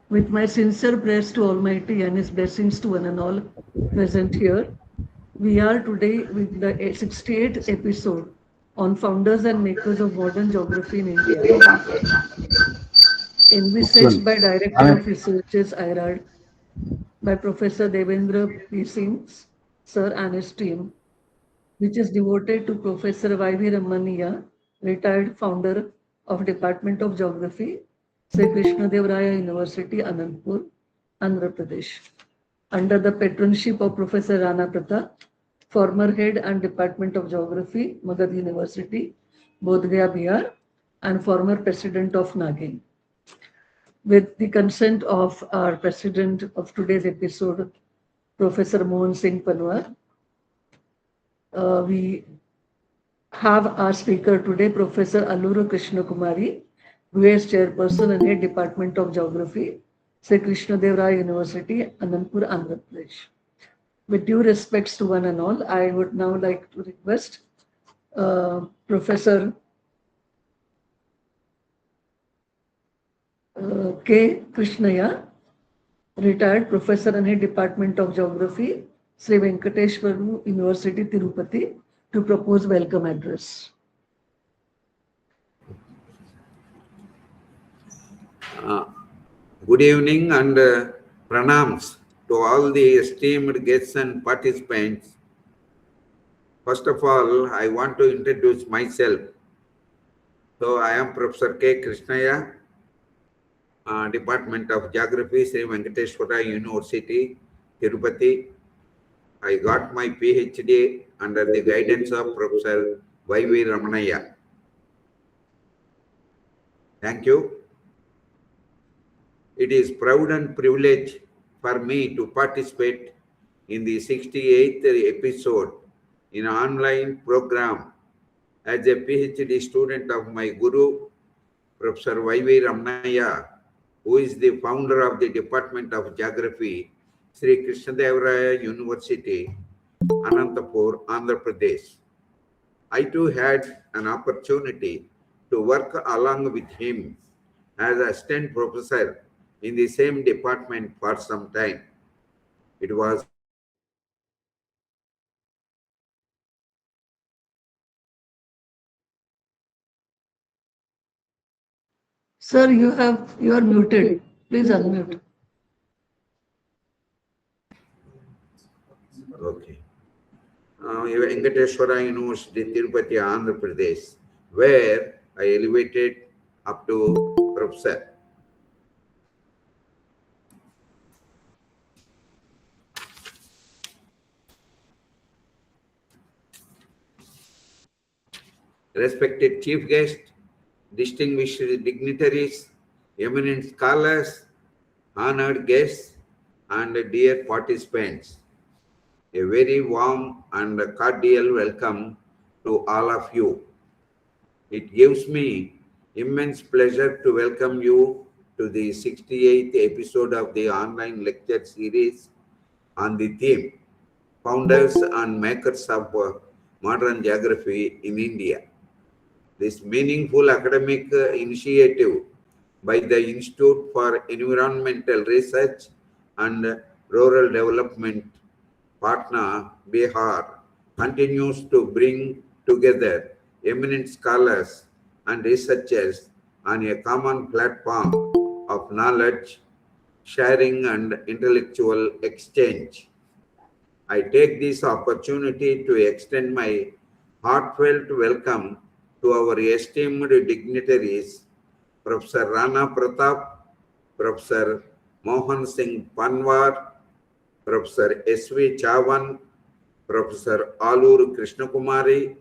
With my sincere prayers to Almighty and His blessings to one and all present here, we are today with the 68th episode on founders and makers of modern geography in India, envisaged by Director of Researches, IRAD, by Professor Devendra P. Singh, Sir, and his team, which is devoted to Professor Y.V. Ramaniya, retired founder of Department of Geography, Sri Krishnadevaraya University, Anandpur, Andhra Pradesh, under the patronship of Professor Rana Pratap, former head and Department of Geography, Magad University, Bodh Gaya, Bihar, and former president of Nagin. With the consent of our president of today's episode, Professor Mohan Singh Panwar, we have our speaker today, Professor Alluru Krishna Kumari, who is chairperson and head Department of Geography, Sri Krishnadevaraya University, Anandpur, Andhra Pradesh. With due respects to one and all, I would now like to request Professor K. Krishnaya, retired professor and head Department of Geography, Sri Venkateshwara University, Tirupati, to propose welcome address. Uh, Good evening and pranams to all the esteemed guests and participants. First of all, I want to introduce myself. So, I am Professor K. Krishnaya, Department of Geography, Sri Venkateshwara University, Tirupati. I got my PhD under the guidance of Professor Y.V. Ramanaya. Thank you. It is proud and privilege for me to participate in the 68th episode in an online program as a PhD student of my Guru, Professor Y.V. Ramanaya, who is the founder of the Department of Geography, Sri Krishnadevaraya University, Anantapur, Andhra Pradesh. I too had an opportunity to work along with him as assistant professor in the same department for some time. It was a great pleasure to work with him and to contribute to the geography department. Sir, you are muted. Please unmute. Okay. Venkateshwara University, Tirupati, Andhra Pradesh, where I elevated up to professor. Respected chief guest, distinguished dignitaries, eminent scholars, honored guests, and dear participants, a very warm and cordial welcome to all of you. It gives me immense pleasure to welcome you to the 68th episode of the online lecture series on the theme Founders and Makers of Modern Geography in India. This meaningful academic initiative by the Institute for Environmental Research and Rural Development, Patna, Bihar, continues to bring together eminent scholars and researchers on a common platform of knowledge sharing and intellectual exchange. I take this opportunity to extend my heartfelt welcome to our esteemed dignitaries, Professor Rana Pratap, Professor Mohan Singh Panwar, Professor S.V. Chavan, Professor Alluru Krishnakumari,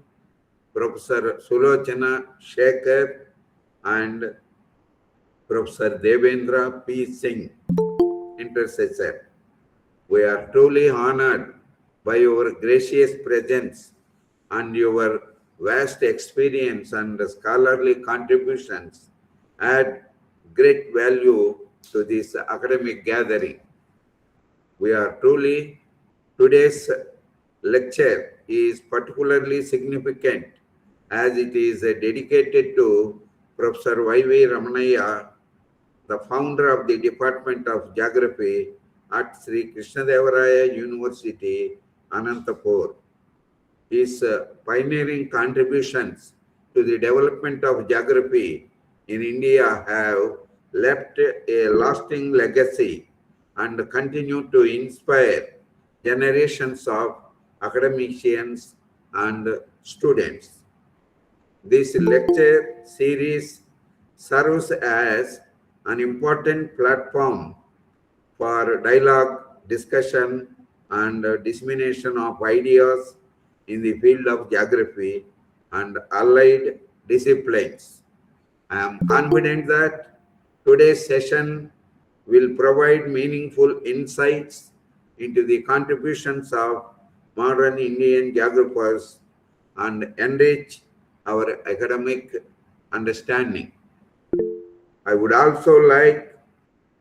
Professor Sulochana Shekhar, and Professor Devendra P. Singh, intercessor. We are truly honored by your gracious presence and your vast experience and scholarly contributions add great value to this academic gathering. We are truly, today's lecture is particularly significant as it is dedicated to Professor Y.V. Ramanaya, the founder of the Department of Geography at Sri Krishnadevaraya University, Anantapur. His pioneering contributions to the development of geography in India have left a lasting legacy and continue to inspire generations of academicians and students. This lecture series serves as an important platform for dialogue, discussion, and dissemination of ideas in the field of geography and allied disciplines. I am confident that today's session will provide meaningful insights into the contributions of modern Indian geographers and enrich our academic understanding. I would also like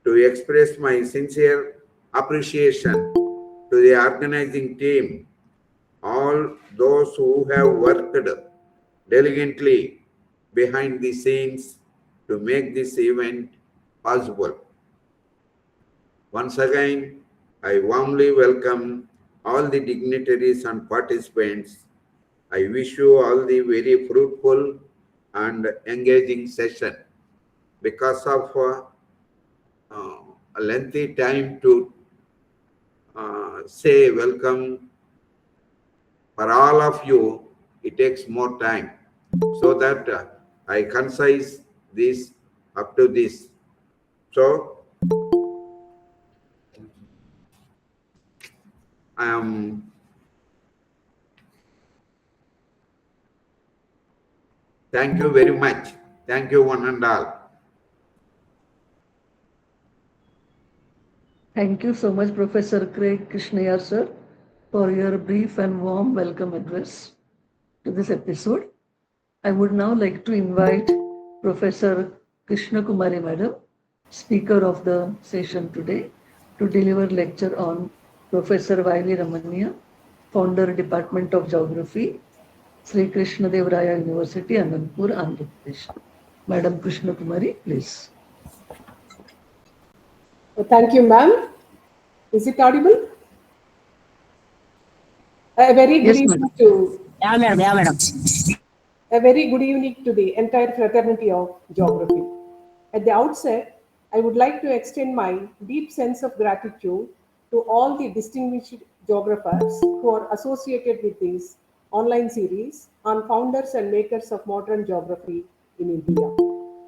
to express my sincere appreciation to the organizing team, all those who have worked diligently behind the scenes to make this event possible. Once again, I warmly welcome all the dignitaries and participants. I wish you all the very fruitful and engaging session. Because of a lengthy time to say welcome for all of you, it takes more time. So that I concise this up to this. So I am thank you very much. Thank you one and all. Thank you so much, Professor Craig Krishnayar, sir, for your brief and warm welcome address to this episode. I would now like to invite Professor Krishna Kumari Madam, speaker of the session today, to deliver lecture on Professor Vaili Ramania, founder Department of Geography, Sri Krishna Devaraya University, Anandpur, Andhra Pradesh. Madam Krishna Kumari, please. Thank you, ma'am. Is it audible? A very good Yes, evening madam. to Yeah, madam. Yeah, madam. a very good evening to the entire fraternity of geography. At the outset, I would like to extend my deep sense of gratitude to all the distinguished geographers who are associated with this online series on founders and makers of modern geography in India.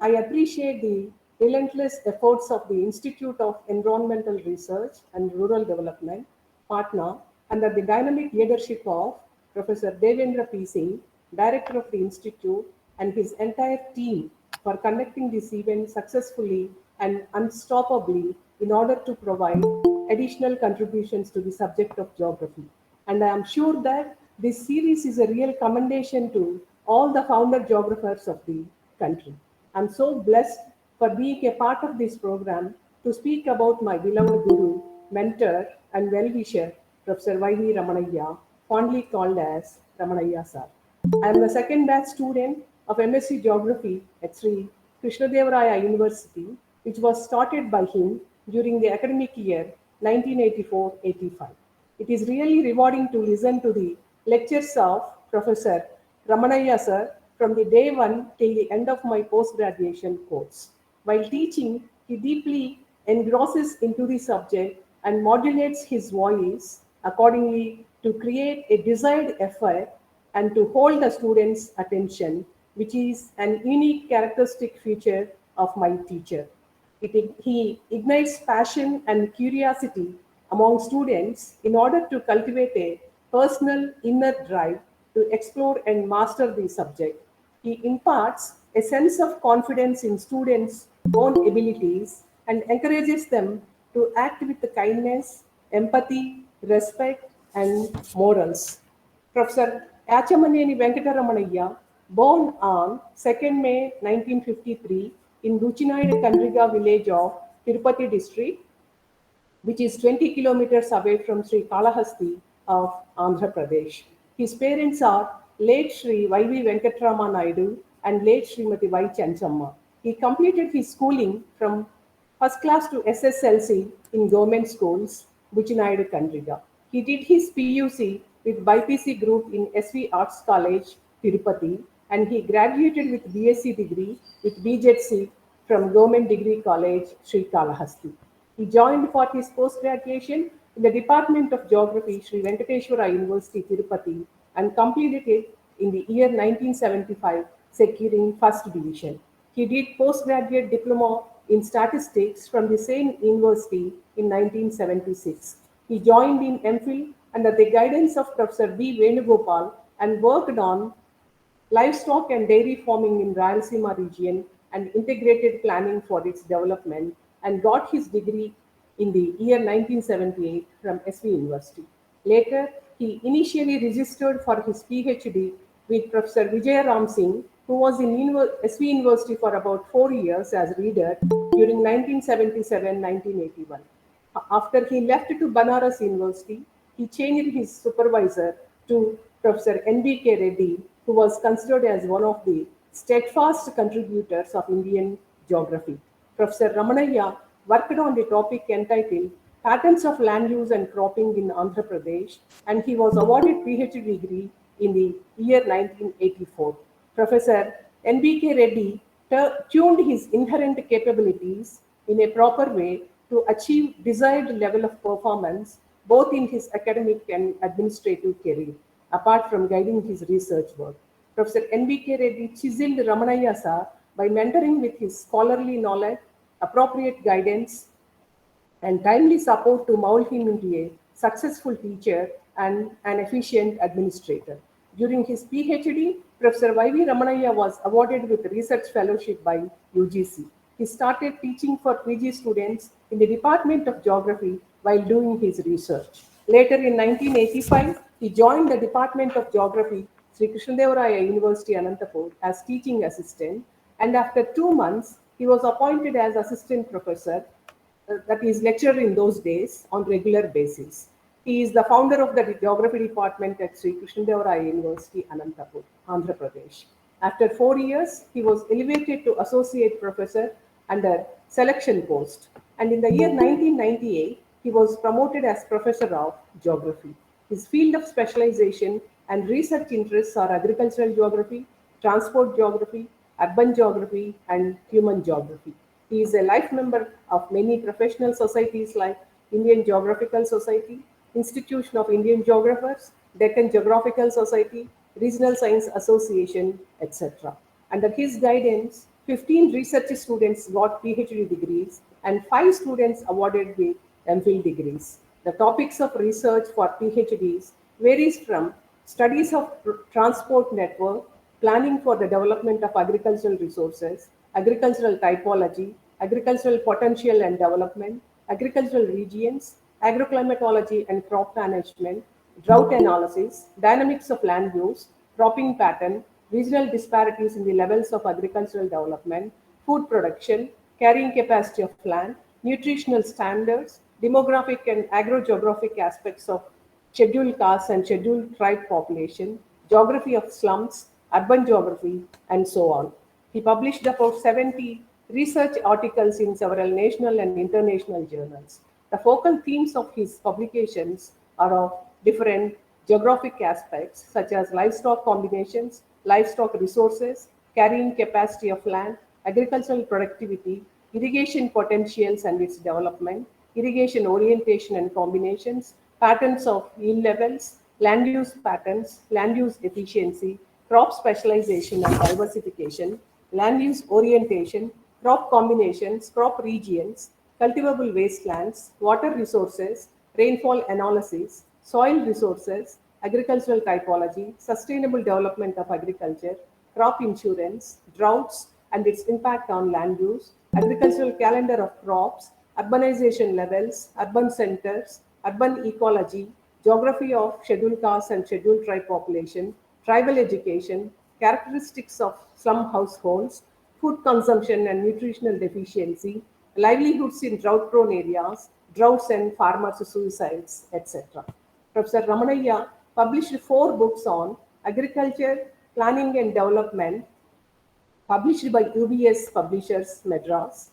I appreciate the relentless efforts of the Institute of Environmental Research and Rural Development, Patna, under the dynamic leadership of Professor Devendra P. Singh, Director of the Institute, and his entire team for conducting this event successfully and unstoppably in order to provide additional contributions to the subject of geography. And I am sure that this series is a real commendation to all the founder geographers of the country. I'm so blessed for being a part of this program to speak about my beloved guru, mentor, and well-wisher, Professor Y.V. Ramanaya, fondly called as Ramanaya Sir. I am the second batch student of MSc Geography at Sri Krishnadevaraya University, which was started by him during the academic year 1984-85. It is really rewarding to listen to the lectures of Professor Ramanaya sir from the day one till the end of my post-graduation course. While teaching, he deeply engrosses into the subject and modulates his voice accordingly to create a desired effect and to hold the students' attention, which is an unique characteristic feature of my teacher. He ignites passion and curiosity among students in order to cultivate a personal inner drive to explore and master the subject. He imparts a sense of confidence in students' own abilities and encourages them to act with kindness, empathy, respect, and morals. Professor Achamaneni Venkataramanaya, born on 2nd May 1953 in Ruchinaide Kandriga village of Tirupati district, which is 20 kilometers away from Sri Kalahasti of Andhra Pradesh. His parents are late Sri Y.V. Venkatrama Naidu and late Srimati Y. Chanchamma. He completed his schooling from first class to SSLC in government schools, Buchinayadu Kandriga. He did his PUC with BIPC group in SV Arts College, Tirupati, and he graduated with BSc degree with BJC from Government Degree College, Sri Kalahasti. He joined for his post-graduation in the Department of Geography, Sri Venkateswara University, Tirupati, and completed it in the year 1975, securing first division. He did postgraduate diploma in statistics from the same university in 1976. He joined in MPhil under the guidance of Professor B. Venugopal and worked on livestock and dairy farming in Rayalaseema region and integrated planning for its development, and got his degree in the year 1978 from SV University. Later, he initially registered for his PhD with Professor Vijay Ram Singh, who was in SV University for about 4 years as reader during 1977-1981. After he left to Banaras University, he changed his supervisor to Professor N.B.K. Reddy, who was considered as one of the steadfast contributors of Indian geography. Professor Ramanaya worked on the topic entitled Patterns of Land Use and Cropping in Andhra Pradesh, and he was awarded PhD degree in the year 1984. Professor N.B.K. Reddy tuned his inherent capabilities in a proper way to achieve desired level of performance both in his academic and administrative career, apart from guiding his research work. Professor N.B.K. Reddy chiseled Ramanaya sir by mentoring with his scholarly knowledge, appropriate guidance, and timely support to mold him into a successful teacher and an efficient administrator. During his PhD, Professor Y.V. Ramanaya was awarded with research fellowship by UGC. He started teaching for PG students in the Department of Geography while doing his research. Later in 1985, he joined the Department of Geography, Sri Krishnadevaraya University, Anantapur, as teaching assistant, and after 2 months, he was appointed as assistant professor, that is lecturer in those days, on regular basis. He is the founder of the geography department at Sri Krishnadevaraya University, Anantapur, Andhra Pradesh. After 4 years, he was elevated to associate professor under selection post, and in the year 1998, he was promoted as professor of geography. His field of specialization and research interests are agricultural geography, transport geography, urban geography, and human geography. He is a life member of many professional societies like Indian Geographical Society, Institution of Indian Geographers, Deccan Geographical Society, Regional Science Association, etc. Under his guidance, 15 research students got PhD degrees and 5 students awarded with MPhil degrees. The topics of research for PhDs varies from studies of transport network, planning for the development of agricultural resources, agricultural typology, agricultural potential and development, agricultural regions, agroclimatology and crop management, drought analysis, dynamics of land use, cropping pattern, regional disparities in the levels of agricultural development, food production, carrying capacity of land, nutritional standards, demographic and agrogeographic aspects of scheduled caste and scheduled tribe population, geography of slums, urban geography, and so on. He published about 70 research articles in several national and international journals. The focal themes of his publications are of different geographic aspects such as livestock combinations, livestock resources, carrying capacity of land, agricultural productivity, irrigation potentials and its development, irrigation orientation and combinations, patterns of yield levels, land use patterns, land use efficiency, crop specialization and diversification, land use orientation, crop combinations, crop regions, cultivable wastelands, water resources, rainfall analysis, soil resources, agricultural typology, sustainable development of agriculture, crop insurance, droughts and its impact on land use, agricultural calendar of crops, urbanization levels, urban centers, urban ecology, geography of scheduled caste and scheduled tribe population, tribal education, characteristics of slum households, food consumption and nutritional deficiency, livelihoods in drought prone areas, droughts and farmers' suicides, etc. Professor Ramanaya published 4 books on agriculture, planning and development, published by UBS Publishers, Madras.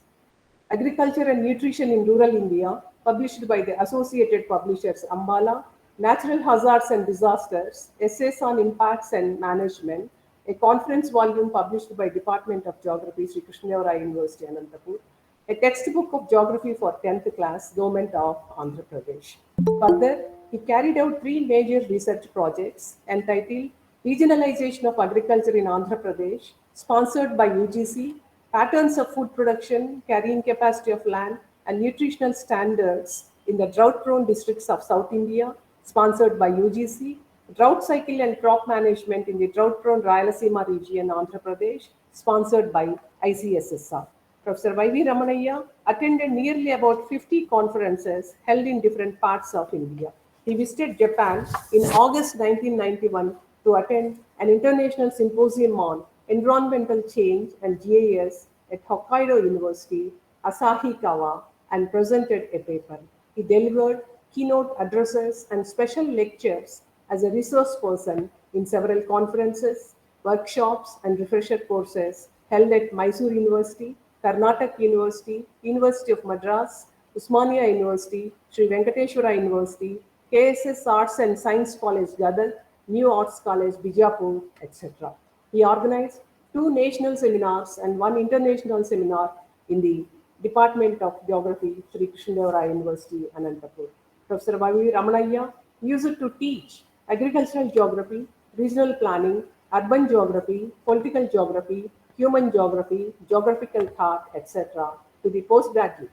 Agriculture and Nutrition in Rural India, published by the Associated Publishers Ambala, Natural Hazards and Disasters, Essays on Impacts and Management, a conference volume published by Department of Geography, Sri Krishnadevara University, Anantapur, a textbook of geography for 10th class, Government of Andhra Pradesh. Further, he carried out three major research projects entitled Regionalization of Agriculture in Andhra Pradesh, sponsored by UGC, Patterns of Food Production, Carrying Capacity of Land, and Nutritional Standards in the Drought-Prone Districts of South India, sponsored by UGC, Drought Cycle and Crop Management in the Drought-Prone Rayalaseema region, Andhra Pradesh, sponsored by ICSSR. Professor Y.V. Ramanayya attended nearly about 50 conferences held in different parts of India. He visited Japan in August 1991 to attend an international symposium on environmental change and GIS at Hokkaido University, Asahikawa, and presented a paper. He delivered keynote addresses and special lectures as a resource person in several conferences, workshops, and refresher courses held at Mysore University, Karnataka University, University of Madras, Usmania University, Sri Venkateshwara University, KSS Arts and Science College Gadag, New Arts College Bijapur, etc. He organized two national seminars and one international seminar in the Department of Geography, Sri Krishnadevara University, Anantapur. Professor Y.V. Ramanayya used to teach agricultural geography, regional planning, urban geography, political geography, human geography, geographical thought, etc. to the postgraduate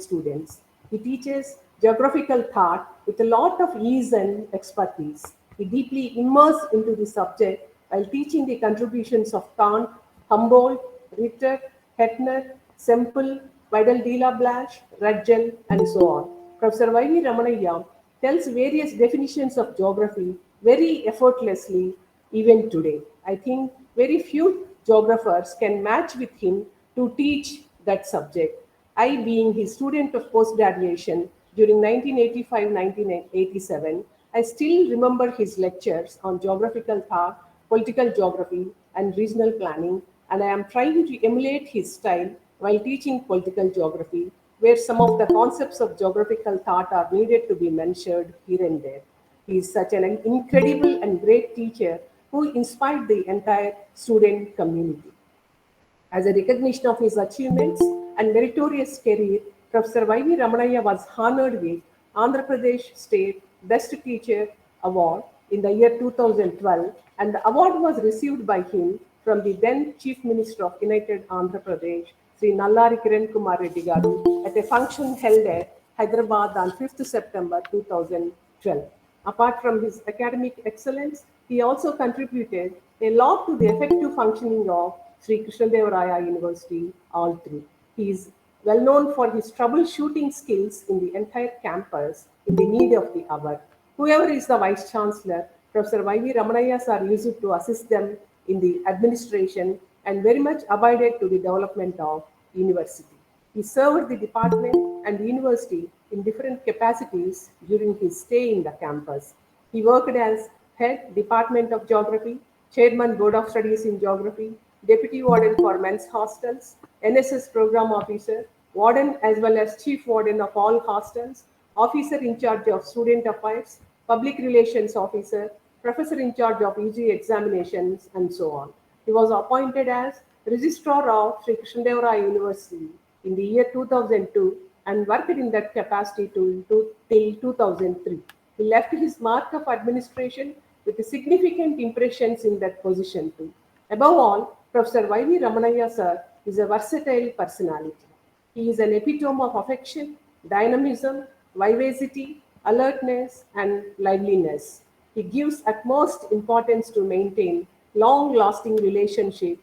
students. He teaches geographical thought with a lot of ease and expertise. He deeply immersed into the subject while teaching the contributions of Kant, Humboldt, Ritter, Hettner, Semple, Vidal de la Blache, Rudgel, and so on. Professor Y.V. Ramanayya tells various definitions of geography very effortlessly even today. I think very few geographers can match with him to teach that subject. I, being his student of post-graduation during 1985-1987, I still remember his lectures on geographical thought, political geography, and regional planning, and I am trying to emulate his style while teaching political geography, where some of the concepts of geographical thought are needed to be mentioned here and there. He is such an incredible and great teacher who inspired the entire student community. As a recognition of his achievements and meritorious career, Professor Y.V. Ramanayya was honored with Andhra Pradesh State Best Teacher Award in the year 2012, and the award was received by him from the then Chief Minister of United Andhra Pradesh, Sri Nallari Kiran Kumar Reddy Garu, at a function held at Hyderabad on 5th September 2012. Apart from his academic excellence, he also contributed a lot to the effective functioning of Sri Krishnadevara University, all three. He is well known for his troubleshooting skills in the entire campus in the need of the hour. Whoever is the Vice Chancellor, Professor Y.V. Ramanayya sir used to assist them in the administration and very much abided to the development of university. He served the department and the university in different capacities during his stay in the campus. He worked as head Department of Geography, Chairman Board of Studies in Geography, Deputy Warden for Men's Hostels, NSS Program Officer, Warden as well as Chief Warden of all hostels, Officer in charge of Student Affairs, Public Relations Officer, Professor in charge of UG examinations, and so on. He was appointed as Registrar of Sri Krishnadevara University in the year 2002 and worked in that capacity till 2003. He left his mark of administration with significant impressions in that position too. Above all, Professor Y.V. Ramanayya sir is a versatile personality. He is an epitome of affection, dynamism, vivacity, alertness, and liveliness. He gives utmost importance to maintain long-lasting relationships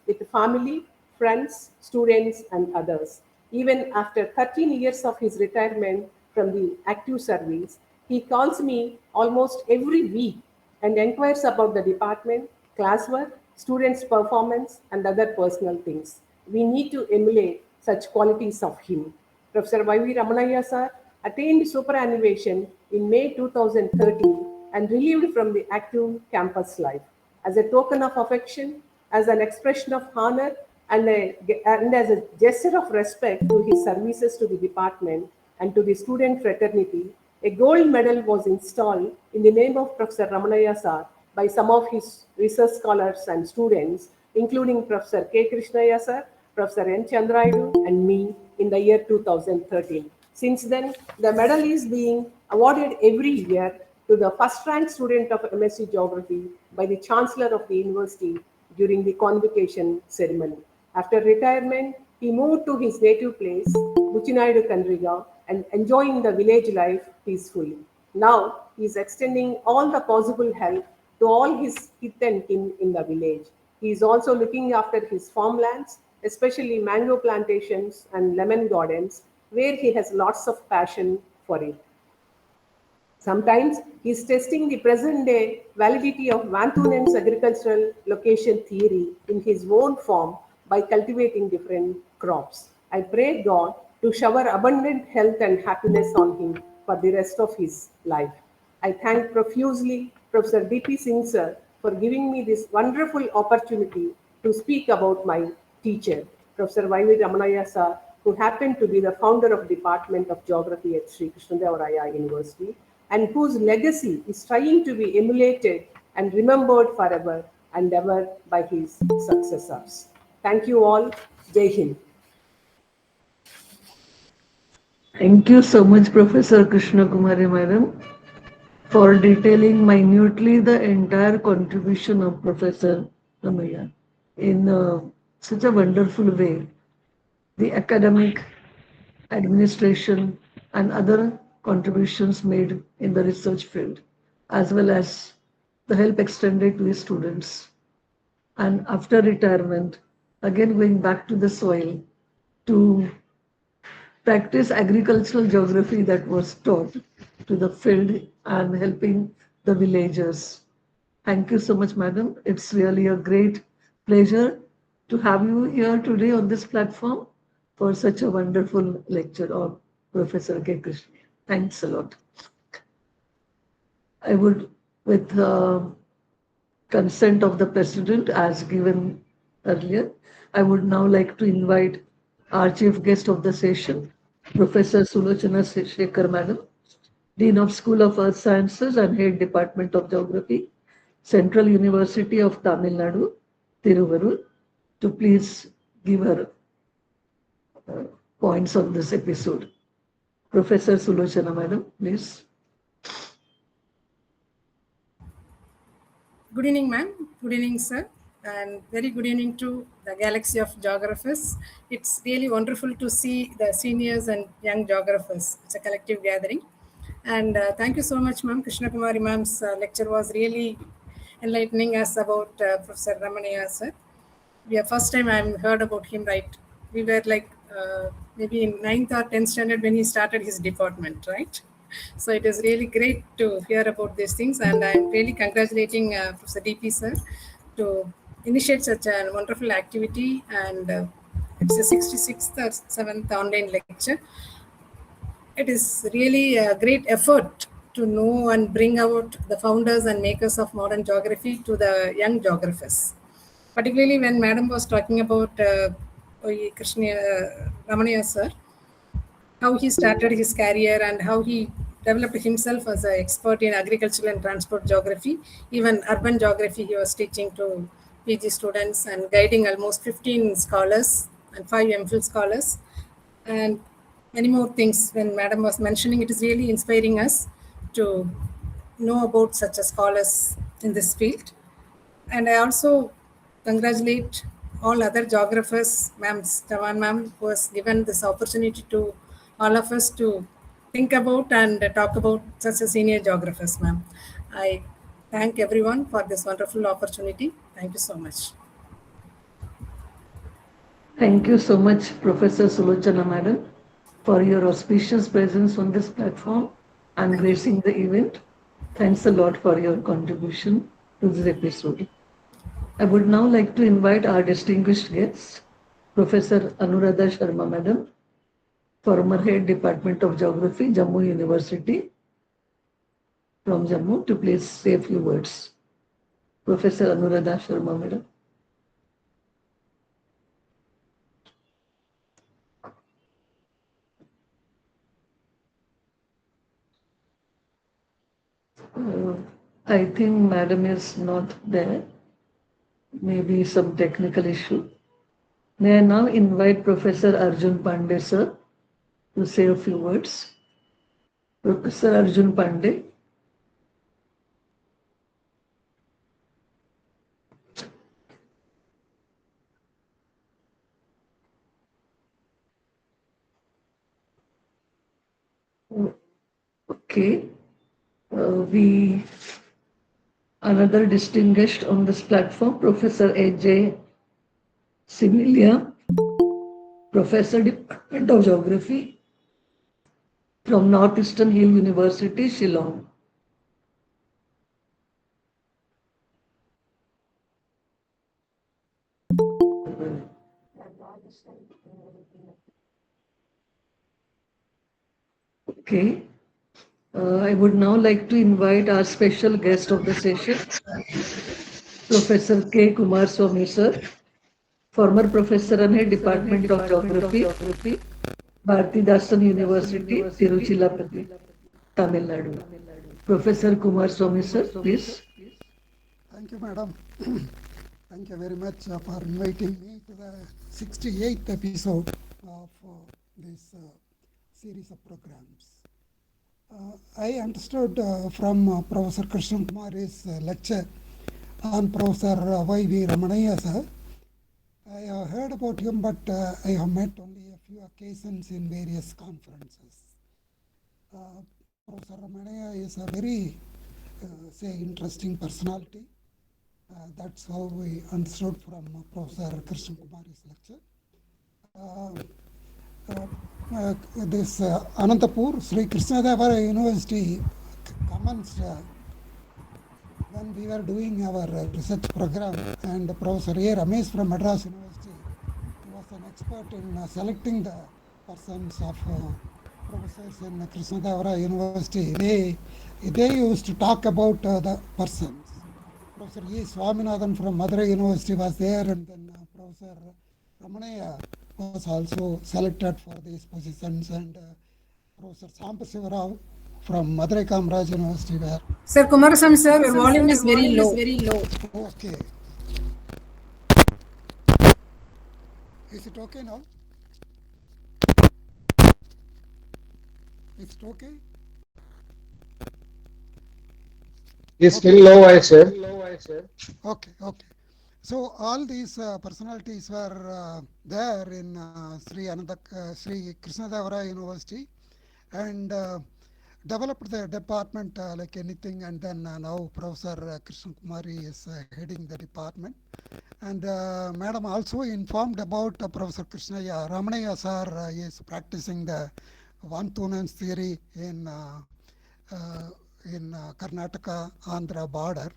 with family, friends, students, and others. Even after 13 years of his retirement from the active service, he calls me almost every week and inquires about the department, classwork, students' performance, and other personal things. We need to emulate such qualities of him. Professor Y.V. Ramanayya sir attained superannuation in May 2013 and relieved from the active campus life. As a token of affection, as an expression of honor, and as a gesture of respect to his services to the department and to the student fraternity, a gold medal was installed in the name of Professor Ramanaya Sir by some of his research scholars and students, including Professor K. Krishnaya Sir, Professor N. Chandrayudu, and me in the year 2013. Since then, the medal is being awarded every year to the first rank student of MSc Geography by the Chancellor of the University during the convocation ceremony. After retirement, he moved to his native place, Buchinaidu Kandriga, and enjoying the village life peacefully. Now, he is extending all the possible help to all his kith and kin in the village. He is also looking after his farmlands, especially mango plantations and lemon gardens, where he has lots of passion for it. Sometimes he is testing the present day validity of Van Thunen's agricultural location theory in his own form by cultivating different crops. I pray God to shower abundant health and happiness on him for the rest of his life. I thank profusely Professor D.P. Singh sir for giving me this wonderful opportunity to speak about my teacher, Professor Y.V. Ramanaya sir, who happened to be the founder of Department of Geography at Sri Krishnadevaraya University and whose legacy is trying to be emulated and remembered forever and ever by his successors. Thank you all. Jai Hind. Thank you so much, Professor Krishna Kumari Madam, for detailing minutely the entire contribution of Professor Ramaya in such a wonderful way. The academic, administration, and other contributions made in the research field, as well as the help extended to his students. And after retirement, again going back to the soil to practice agricultural geography that was taught to the field and helping the villagers. Thank you so much, madam. It's really a great pleasure to have you here today on this platform for such a wonderful lecture of Professor K. Krishna. Thanks a lot. I would, with consent of the President, as given earlier, I would now like to invite our chief guest of the session, Professor Sulochana Shekhar Madam, Dean of School of Earth Sciences and Head Department of Geography, Central University of Tamil Nadu, Tiruvarur, to please give her points on this episode. Professor Sulochana Madam, please. Good evening, ma'am. Good evening, sir. And very good evening to the galaxy of geographers. It's really wonderful to see the seniors and young geographers. It's a collective gathering. And thank you so much, ma'am. Krishna Kumari ma'am's lecture was really enlightening us about Professor Ramanaya, sir. Yeah, first time I heard about him, right? We were like maybe in 9th or 10th standard when he started his department, right? So it is really great to hear about these things, and I'm really congratulating Professor DP sir to initiate such a wonderful activity. And it's a 66th or 7th online lecture. It is really a great effort to know and bring out the founders and makers of modern geography to the young geographers. Particularly when Madam was talking about Krishna Ramanaya sir, how he started his career and how he developed himself as an expert in agricultural and transport geography, even urban geography. He was teaching to PG students and guiding almost 15 scholars and 5 MPhil scholars, and many more things. When Madam was mentioning, it is really inspiring us to know about such a scholars in this field. And I also congratulate all other geographers, ma'am, Tavan ma'am, who has given this opportunity to all of us to think about and talk about such a senior geographers, ma'am. I thank everyone for this wonderful opportunity. Thank you so much. Thank you so much, Professor Sulochana Madam, for your auspicious presence on this platform and gracing the event. Thanks a lot for your contribution to this episode. I would now like to invite our distinguished guest, Professor Anuradha Sharma Madam, former Head Department of Geography, Jammu University, from Jammu, to please say a few words. Professor Anuradha Sharma Madam. I think Madam is not there. Maybe some technical issue. May I now invite Professor Arjun Pandey, sir, to say a few words. Professor Arjun Pandey. Okay. We another distinguished on this platform, Professor A.J. Similia, Professor Department of Geography from Northeastern Hill University, Shillong. Okay. I would now like to invite our special guest of the session, Professor K. Kumaraswamy, sir, former professor and head Department of Geography, Bharatidasan University, Tiruchirappalli, Tamil Nadu. Professor Kumaraswamy, sir, please. Thank you, madam. Thank you very much for inviting me to the 68th episode of this series of programs. I understood from Professor Krishnan Kumari's lecture on Professor Y.V. Ramanaya, sir. I have heard about him, but I have met only a few occasions in various conferences. Professor Ramanaya is a very, interesting personality. That's how we understood from Professor Krishnan Kumari's lecture. This Anantapur, Sri Krishnadevara University commenced when we were doing our research program, and Professor A. Ramesh from Madras University, he was an expert in selecting the persons of professors in Krishnadevara University. They used to talk about the persons. Professor E. Swaminathan from Madurai University was there, and then Professor Ramanaya was also selected for these positions, and Professor Sampasiva Rao from Madurai Kamaraj University were. Sir Kumarasamy, sir, your volume is very low. Okay. Is it okay now? Is it okay? It's still low, I said. Okay. So all these personalities were there in Sri Krishnadevara University, and developed the department like anything. And then now Professor Krishnan Kumari is heading the department. And Madam also informed about Professor Krishnaya Ramanaya sir is practicing the Vantunans theory in Karnataka Andhra border.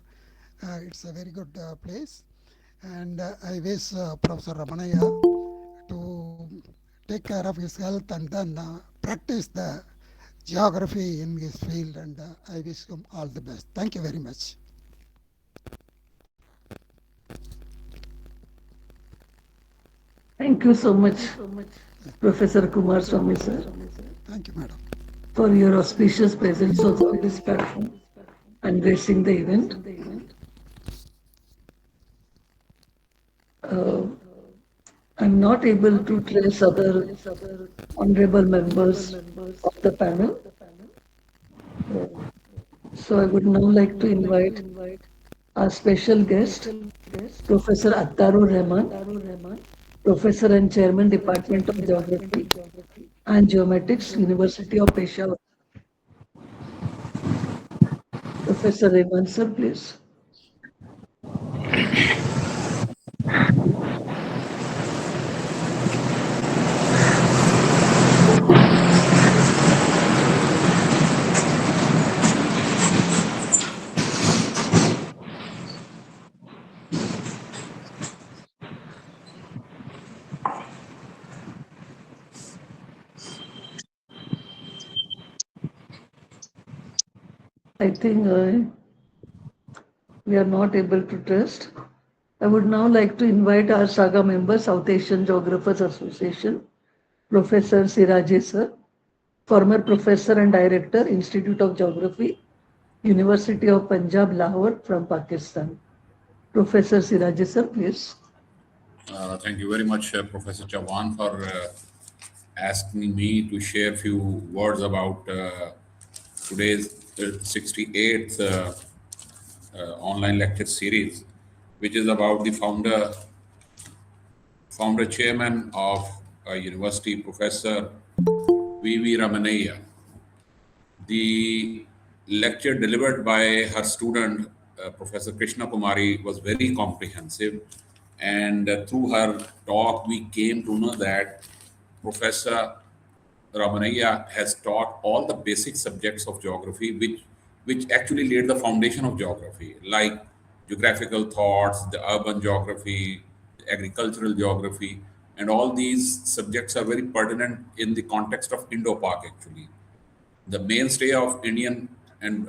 It's a very good place, and I wish Professor Ramanaya to take care of his health and then practice the geography in his field, and I wish him all the best. Thank you very much. Thank you so much, Professor Kumaraswamy, sir, Thank you, madam. for your auspicious presence on this platform and gracing the event. I'm not able to trace other honorable members of the panel. So I would now like to invite our special guest, Professor Attarur Rahman, Professor and Chairman, Department of Geography and Geomatics, University of Peshawar. Professor Rahman, sir, please. I think we are not able to trust. I would now like to invite our Saga member, South Asian Geographers Association, Professor Siraje sir, former professor and director, Institute of Geography, University of Punjab, Lahore from Pakistan. Professor Siraji sir, please. Thank you very much, Professor Chavan, for asking me to share a few words about today's 68th online lecture series, which is about the founder chairman of a university, Professor V.V. Ramanaya. The lecture delivered by her student, Professor Krishna Kumari, was very comprehensive. And through her talk, we came to know that Professor Ramanaya has taught all the basic subjects of geography, which actually laid the foundation of geography, like geographical thoughts, the urban geography, the agricultural geography, and all these subjects are very pertinent in the context of Indo-Pak actually. The mainstay of Indian and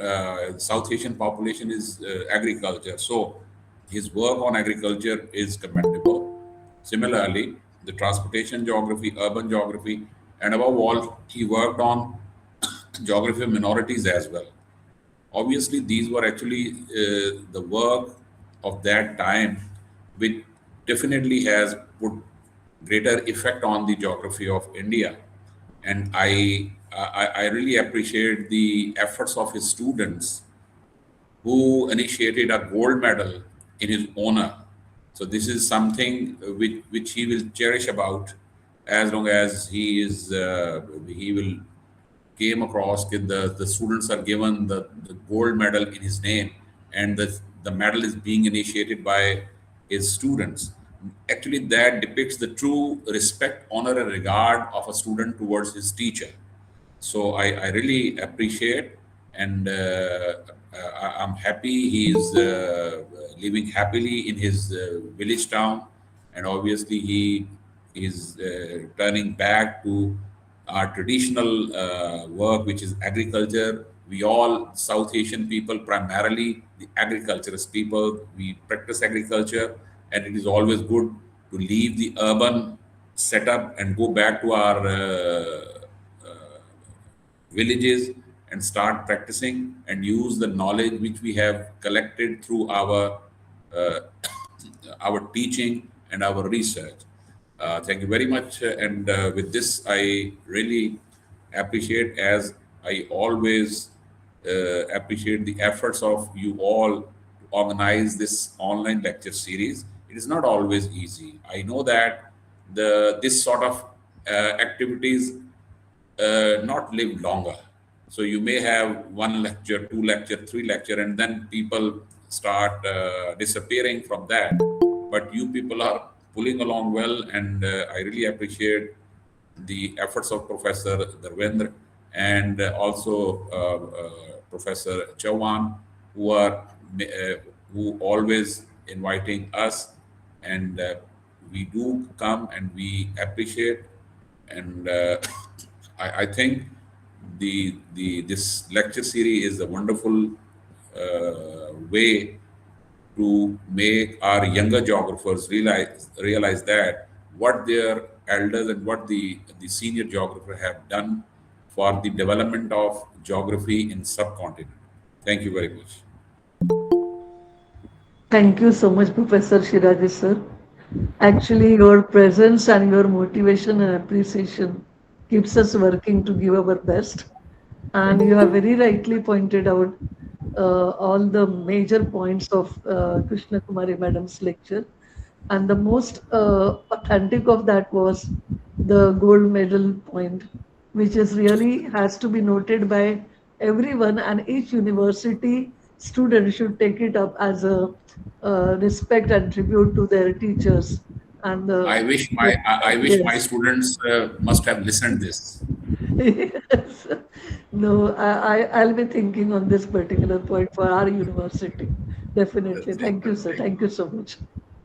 South Asian population is agriculture. So his work on agriculture is commendable. Similarly, the transportation geography, urban geography, and above all, he worked on geography of minorities as well. Obviously, these were actually the work of that time, which definitely has put greater effect on the geography of India. And I really appreciate the efforts of his students who initiated a gold medal in his honor. So this is something which he will cherish about as long as he will came across that the students are given the gold medal in his name, and the medal is being initiated by his students. Actually, that depicts the true respect, honor, and regard of a student towards his teacher. So I really appreciate, and I'm happy he's living happily in his village town, and obviously he is turning back to our traditional work, which is agriculture. We all South Asian people, primarily the agriculturist people, we practice agriculture, and it is always good to leave the urban setup and go back to our villages and start practicing and use the knowledge which we have collected through uh, our teaching and our research. Thank you very much. And with this, I really appreciate, as I always appreciate the efforts of you all to organize this online lecture series. It is not always easy. I know that this sort of activities not live longer. So you may have one lecture, two lecture, three lecture, and then people start disappearing from that. But you people are pulling along well, and I really appreciate the efforts of Professor Dharvendra and also Professor Chauhan, who are who always inviting us, and we do come and we appreciate, and I think the this lecture series is a wonderful way to make our younger geographers realize that what their elders and what the senior geographer have done for the development of geography in subcontinent. Thank you very much. Thank you so much, Professor Shiraji sir. Actually, your presence and your motivation and appreciation keeps us working to give our best. And you have very rightly pointed out all the major points of Krishna Kumari Madam's lecture. And the most authentic of that was the gold medal point, which is really has to be noted by everyone, and each university student should take it up as a respect and tribute to their teachers. And I wish my yes. students must have listened this. Yes. No, I'll be thinking on this particular point for our university. Definitely. Thank you, sir. Thank you so much.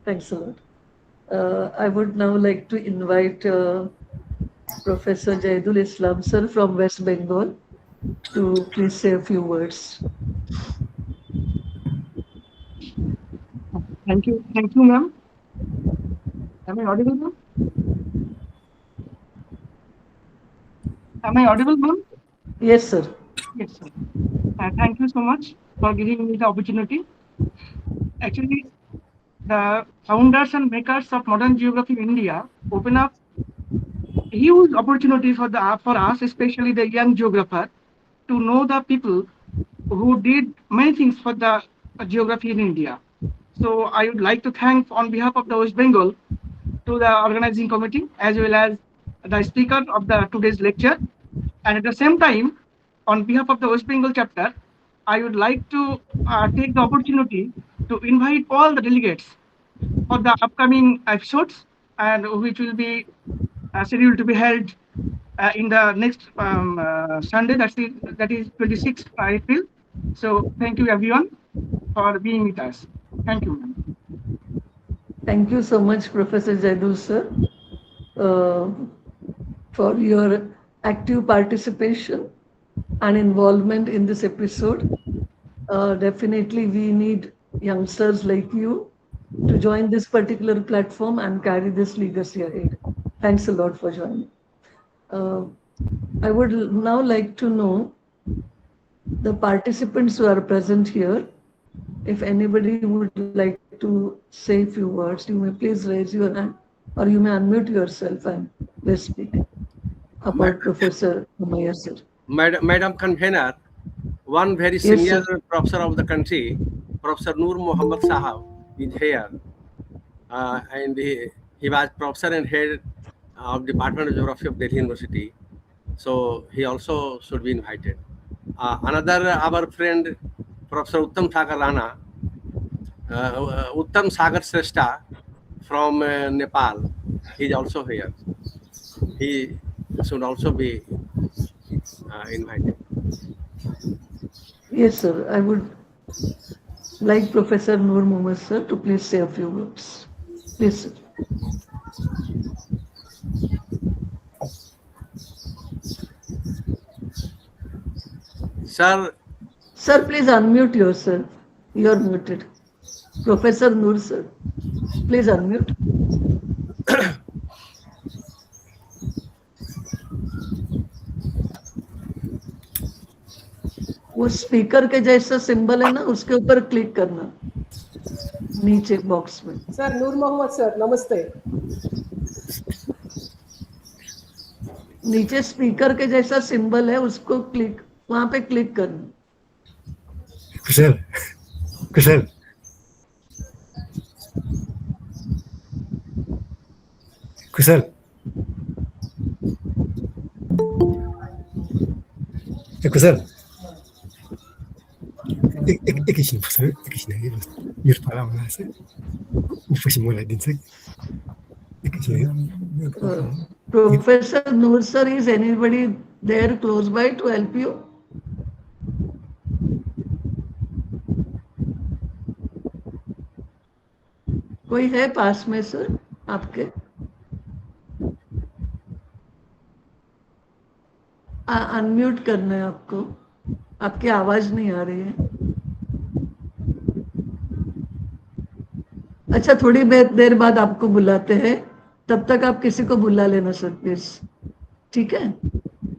Thanks a lot. I would now like to invite Professor Jaidul Islam, sir, from West Bengal, to please say a few words. Thank you, ma'am. Am I audible, ma'am? Am I audible, ma'am? Yes, sir. Yes, sir. Thank you so much. for giving me the opportunity. Actually, the founders and makers of modern geography in India open up huge opportunity for us, especially the young geographer, to know the people who did many things for the geography in India. So I would like to thank on behalf of the West Bengal to the organizing committee as well as the speaker of the today's lecture. And at the same time, on behalf of the West Bengal chapter, I would like to take the opportunity to invite all the delegates for the upcoming episodes and which will be scheduled to be held in the next Sunday, that is 26th April. So thank you everyone for being with us. Thank you, ma'am. Thank you so much, Professor Jaidul sir, uh, for your active participation and involvement in this episode. Definitely, we need youngsters like you to join this particular platform and carry this legacy ahead. Thanks a lot for joining. Uh, I would now like to know the participants who are present here. If anybody would like to say a few words, you may please raise your hand or you may unmute yourself and please speak about Professor Umayya sir. Madam Convener, one very Yes, senior sir. professor of the country, Professor Noor Muhammad Sahab, is here. And he was professor and head of Department of Geography of Delhi University. So he also should be invited. Another our friend, Professor Uttam Sagar Rana, Uttam Sagar Srestha from Nepal, he is also here. He should also be invited. Yes, sir. I would like Professor Noor Mohammed sir to please say a few words. Please, sir. Sir, Sir, please unmute yourself. You're muted. Professor Noor sir, please unmute. वो speaker के जैसा symbol है ना, उसके ऊपर click करना नीचे box में. Sir, Noor Mohammed sir, namaste. नीचे स्पीकर के जैसा सिंबल है, उसको क्लिक वहां पे क्लिक करना. कुशल कुशल कुशल कुशल एकैछिन बस्नु एकैछिन है मेरो पाला हुँदा छ पछि मलाई दिन्छ एकैछिन Professor Noor sir, is anybody there close by to help you? कोई है पास में सर आपके? अनम्यूट करना है आपको, आपकी आवाज नहीं आ रही है. अच्छा, थोड़ी देर बाद आपको बुलाते हैं, तब तक आप किसी को बुला लेना सर प्लीज. ठीक है.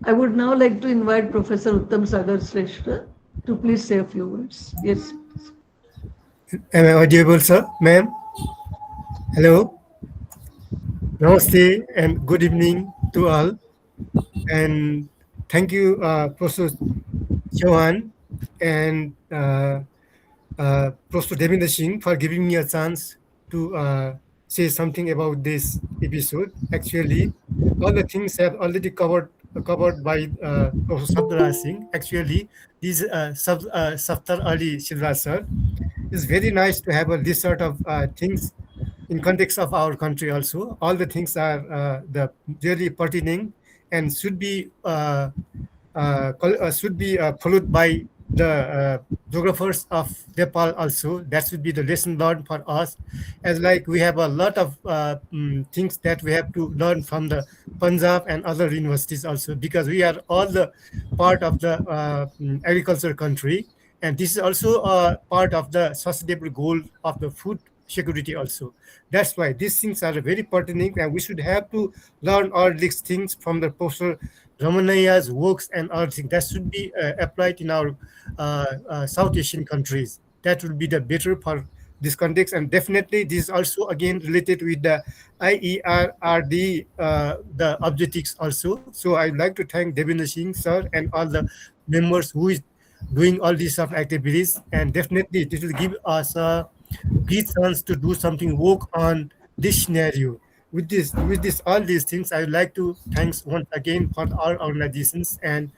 I would now like to invite Professor Uttam Sagar Srestha to please say a few words. Yes. Am I audible, sir? Ma'am? Hello? Namaste and good evening to all. And thank you, Professor Chauhan and Professor Devendra Singh for giving me a chance to say something about this episode. Actually, all the things have already covered by Professor Sabdaraj Singh. Actually, this Saftar Ali Shidra sir, it's very nice to have this sort of things in context of our country also. All the things are the really pertinent and should be followed by the geographers of Nepal also. That should be the lesson learned for us, as like we have a lot of things that we have to learn from the Punjab and other universities also, because we are all the part of the agriculture country, and this is also a part of the sustainable goal of the food security also. That's why these things are very pertinent, and we should have to learn all these things from the Professor Ramanaya's works and other things that should be applied in our South Asian countries. That would be the better for this context. And definitely, this is also again related with the IERRD, the objectives also. So I'd like to thank Devendra Singh sir and all the members who is doing all these sort of activities. And definitely, this will give us a great chance to do something, work on this scenario. With this all these things, I would like to thanks once again for all organizations, and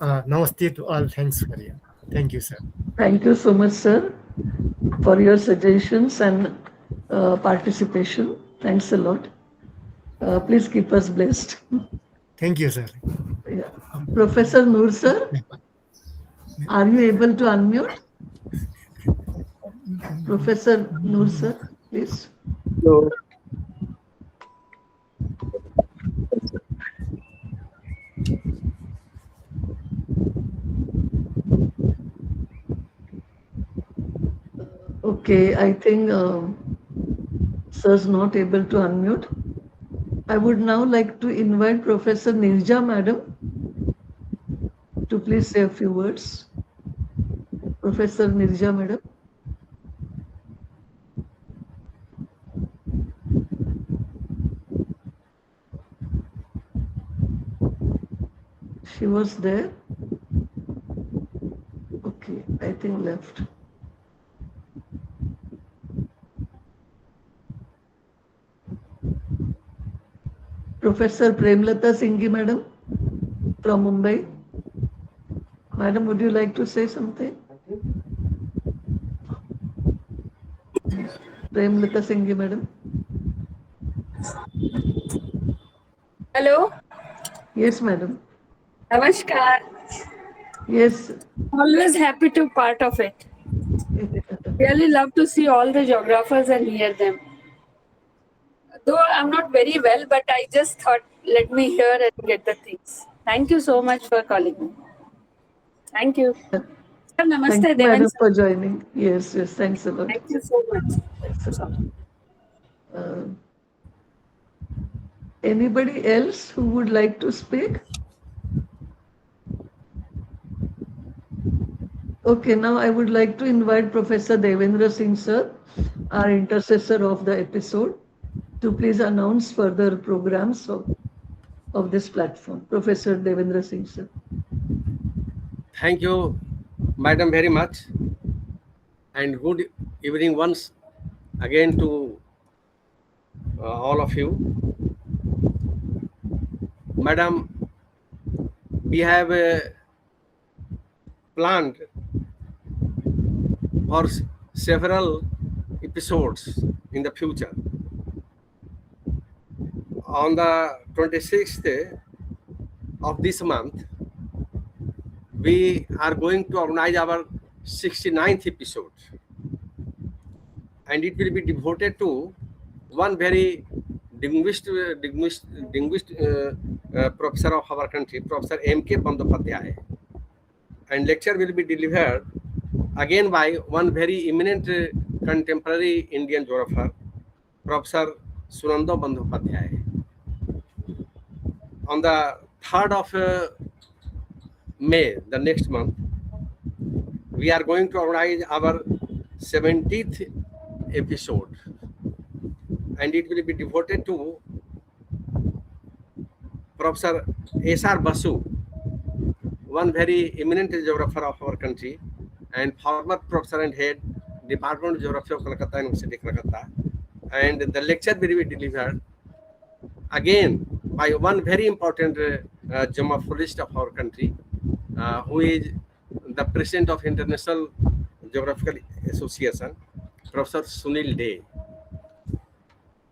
namaste to all. Thanks for you. Thank you, sir. Thank you so much, sir, for your suggestions and participation. Thanks a lot. Please keep us blessed. Thank you, sir. Yeah. Professor Noor, sir, are you able to unmute? Professor Noor, sir, please. So, Okay, I think sir's not able to unmute. I would now like to invite Professor Nirja Madam to please say a few words. Professor Nirja Madam. She was there. Okay, I think left. Professor Premlata Singhi Madam from Mumbai. Madam, would you like to say something? Premlata Singhi Madam. Hello. Yes, Madam. Namaskar. Yes. Always happy to part of it. Really love to see all the geographers and hear them. Though I'm not very well, but I just thought, let me hear and get the things. Thank you so much for calling me. Thank you. Sir, namaste, Thank you, Devan Madam, sir. for joining. Yes, yes, thanks a lot. Thank you so much. Thanks a lot. Anybody else who would like to speak? Okay, now I would like to invite Professor Devendra Singh, sir, our intercessor of the episode, to please announce further programs of this platform. Professor Devendra Singh, sir. Thank you, Madam, very much. And good evening once again to all of you. Madam, we have planned for several episodes in the future. On the 26th of this month, we are going to organize our 69th episode, and it will be devoted to one very distinguished professor of our country, Professor M.K. Bandyopadhyay. And lecture will be delivered again by one very eminent contemporary Indian geographer, Professor Sunando Bandyopadhyay. On the 3rd of May, the next month, we are going to organize our 70th episode, and it will be devoted to Professor S.R. Basu, one very eminent geographer of our country and former professor and head Department of Geography of Calcutta University, Calcutta. And the lecture will be delivered again by one very important geomorphologist of our country, who is the president of International Geographical Association, Professor Sunil Day.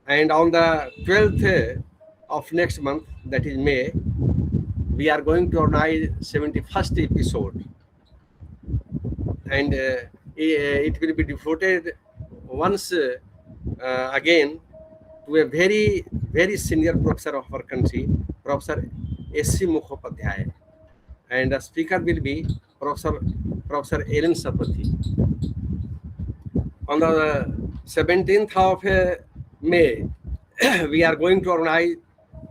And on the 12th of next month, that is May, we are going to organize 71st episode, and it will be devoted once again to a very, very senior professor of our country, Professor S.C. Mukhopadhyay, and the speaker will be Professor Ellen Sapati. On the 17th of May, we are going to organize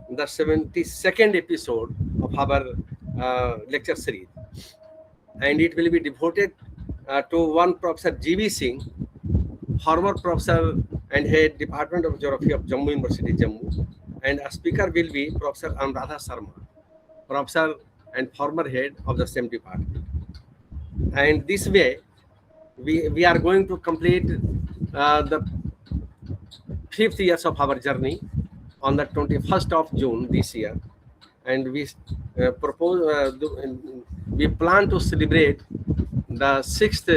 the 72nd episode of our lecture series, and it will be devoted to one Professor G.V. Singh, former professor and head Department of Geography of Jammu University, Jammu, and a speaker will be Professor Anuradha Sharma, professor and former head of the same department. And this way, we are going to complete the 5th years of our journey on the 21st of June this year, and we we plan to celebrate the 6th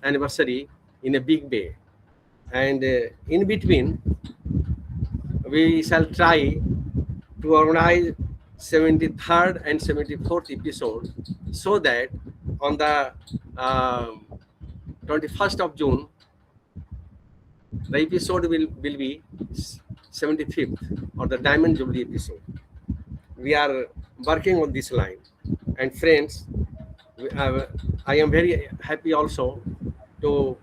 anniversary in a big way, and in between we shall try to organize 73rd and 74th episode, so that on the 21st of June the episode will be 75th, or the Diamond Jubilee episode. We are working on this line, and friends, I am very happy also to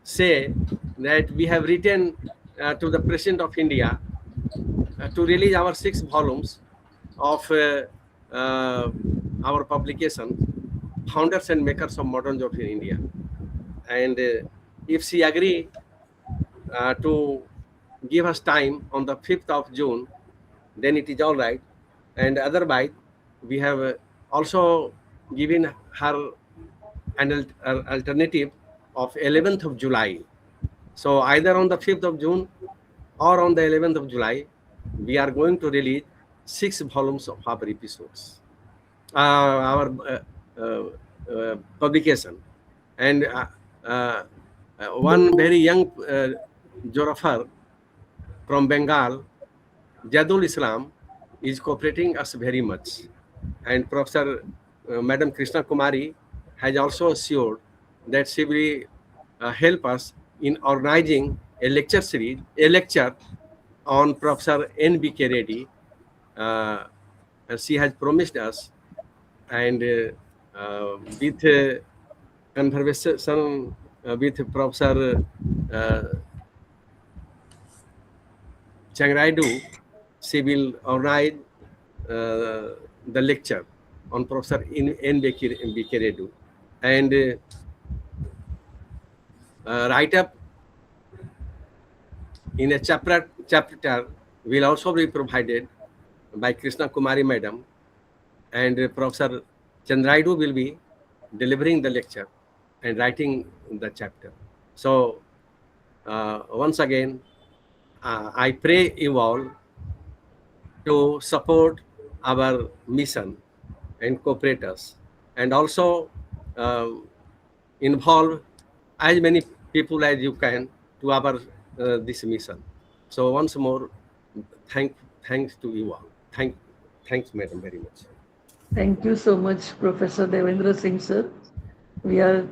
say that we have written to the President of India to release our 6 volumes of our publication, Founders and Makers of Modern Jobs in India. And if she agree to give us time on the 5th of June, then it is all right. And otherwise, we have also given her an alternative of 11th of July. So either on the 5th of June or on the 11th of July, we are going to release 6 volumes of our episodes, our publication. And one very young geographer from Bengal, Jadul Islam, is cooperating us very much. And Professor Madam Krishna Kumari has also assured that she will help us in organizing a lecture series, a lecture on Professor N.B.K. Reddy. And she has promised us, and with conversation with Professor Changraidu, she will organize the lecture on Professor N.B.K. Reddy, and write up in a chapter will also be provided by Krishna Kumari Madam, and Professor Chandraidu will be delivering the lecture and writing the chapter. So once again, I pray you all to support our mission and cooperate us, and also involve as many people as you can to our this mission. So once more, thanks to you all. Thanks, madam, very much. Thank you so much, Professor Devendra Singh, sir. We'll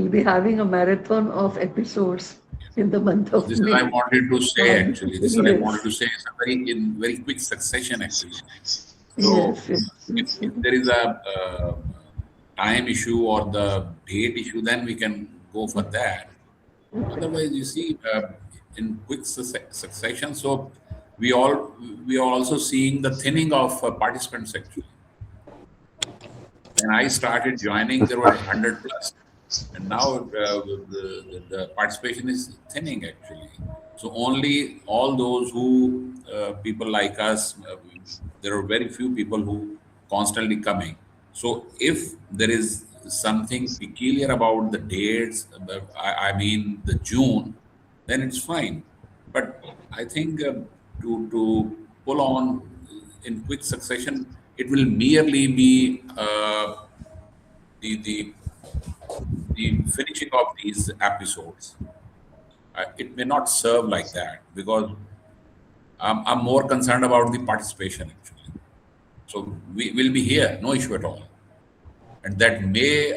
be having a marathon of episodes in the month of This May. is I wanted to say actually. This is what I Yes. wanted to say. It's a in very quick succession actually. So Yes, yes. if there is a time issue or the date issue, then we can go for that. Otherwise, you see, in quick succession. So we are also seeing the thinning of participants actually. When I started joining, there were 100 plus, and now the participation is thinning actually. So only all those who people like us, there are very few people who constantly coming. So if there is something peculiar about the dates, I mean the June, then it's fine. But I think to pull on in quick succession, it will merely be the finishing of these episodes. It may not serve like that, because I'm more concerned about the participation actually. So we will be here, no issue at all, and that may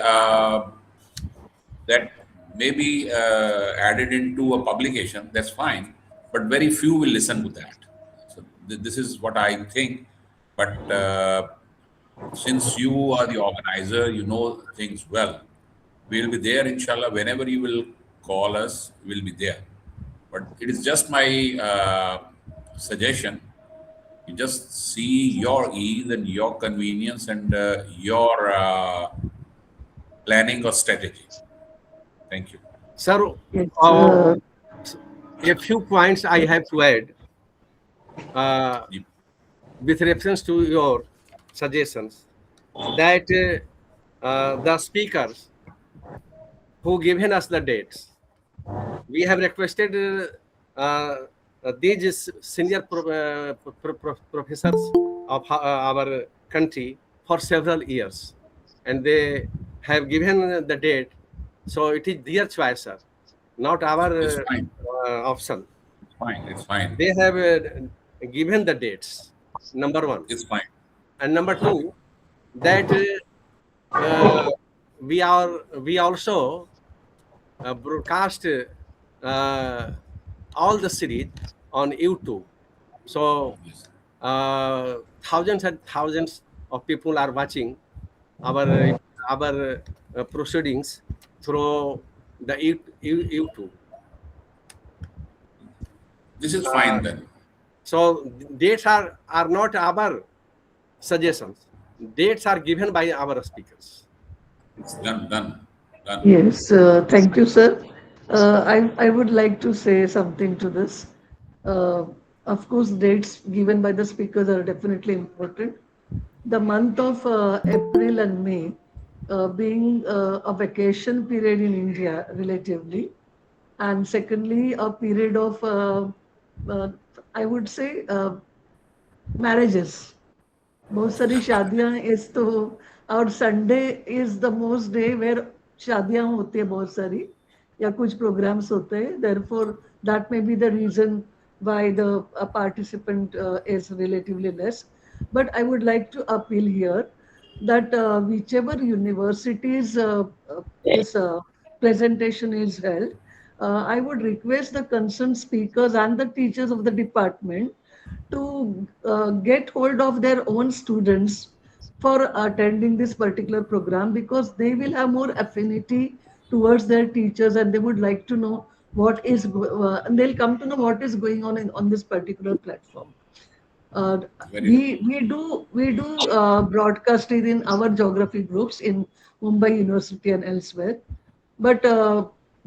be added into a publication. That's fine, but very few will listen to that. So this is what I think. But since you are the organizer, you know things well. We'll be there, inshallah. Whenever you will call us, we'll be there. But it is just my suggestion. You just see your ease and your convenience and your planning or strategy. Thank you. Sir, Yes, uh, a few points I have to add uh, Yep. with reference to your suggestions that the speakers who given us the dates, we have requested these senior professors of our country for several years, and they have given the date. So it is their choice, sir, not It's our fine. option. It's fine. It's fine. They have given the dates, number one. It's fine. And number two, that uh, we also broadcast all the series on YouTube. So Yes. thousands and thousands of people are watching our proceedings through the YouTube. This is Uh, fine then. so dates are not our suggestions. Dates are given by our speakers. It's done. Done. Done. yes, thank you, sir. I would like to say something to this. Uh, of course, dates given by the speakers are definitely important. The month of April and May being a vacation period in India, relatively, and secondly, a period of, uh, I would say, marriages. बहुत सारी शादियां इस तो और Sunday is the most day where शादियां होती है बहुत सारी या कुछ प्रोग्राम्स होते हैं therefore that may be the reason why the participant is relatively less, but I would like to appeal here that whichever universities this presentation is held, I would request the concerned speakers and the teachers of the department to get hold of their own students for attending this particular program, because they will have more affinity towards their teachers and they would like to know and they'll come to know what is going on this particular platform. uh, Very right. we do broadcast it in our geography groups in Mumbai University and elsewhere, but